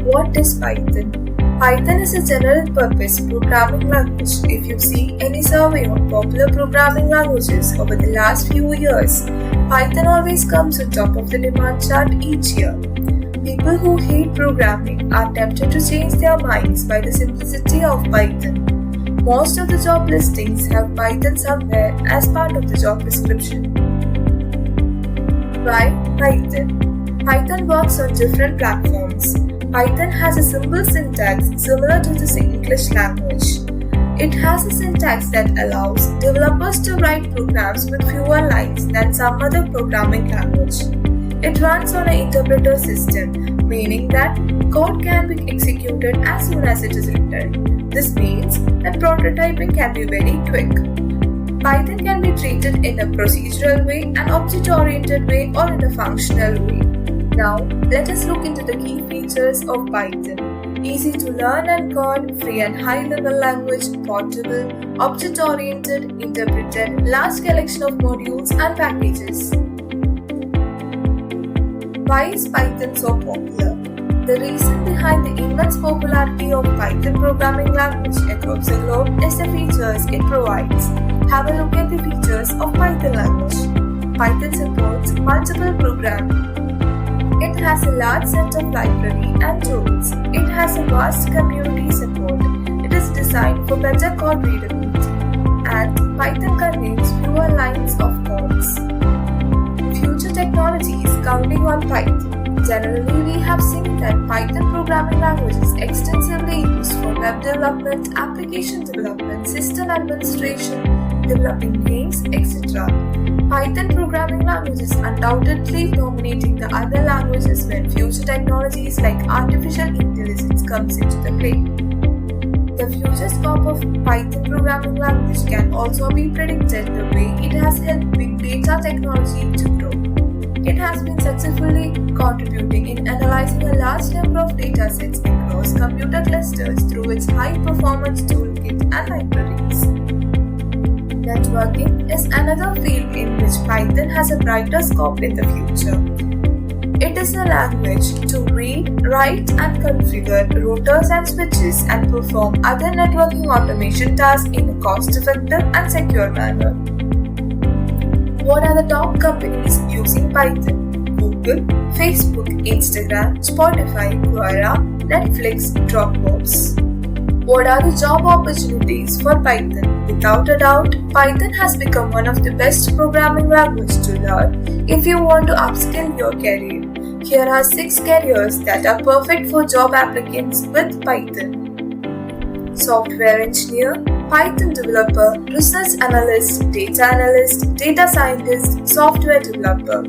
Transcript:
What is Python? Python is a general-purpose programming language. If you see any survey on popular programming languages over the last few years, Python always comes on top of the demand chart each year. People who hate programming are tempted to change their minds by the simplicity of Python. Most of the job listings have Python somewhere as part of the job description. Why Python? Python works on different platforms. Python has a simple syntax similar to the English language. It has a syntax that allows developers to write programs with fewer lines than some other programming language. It runs on an interpreter system, meaning that code can be executed as soon as it is written. This means that prototyping can be very quick. Python can be treated in a procedural way, an object-oriented way, or in a functional way. Now, let us look into the key features of Python. Easy to learn and code, free and high-level language, portable, object-oriented, interpreted, large collection of modules and packages. Why is Python so popular? The reason behind the immense popularity of Python programming language across the globe is the features it provides. Have a look at the features of Python language. Python supports multiple programming. It has a large set of library and tools. It has a vast community support. It is designed for better code readability. And Python contains fewer lines of codes. Future technologies counting on Python. Generally, we have seen that Python programming language is extensively used for web development, application development, system administration, developing games, etc. Python programming language is undoubtedly dominating the other languages when future technologies like artificial intelligence comes into the play. The future scope of Python programming language can also be predicted the way it has helped big data technology to grow. It has been successfully contributing in analyzing a large number of datasets across computer clusters through its high-performance toolkit and libraries. Networking is another field in which Python has a brighter scope in the future. It is a language to read, write, and configure routers and switches and perform other networking automation tasks in a cost-effective and secure manner. What are the top companies using Python? Google, Facebook, Instagram, Spotify, Quora, Netflix, Dropbox. What are the job opportunities for Python? Without a doubt, Python has become one of the best programming languages to learn if you want to upskill your career. Here are 6 careers that are perfect for job applicants with Python. Software engineer, Python developer, research analyst, data scientist, software developer.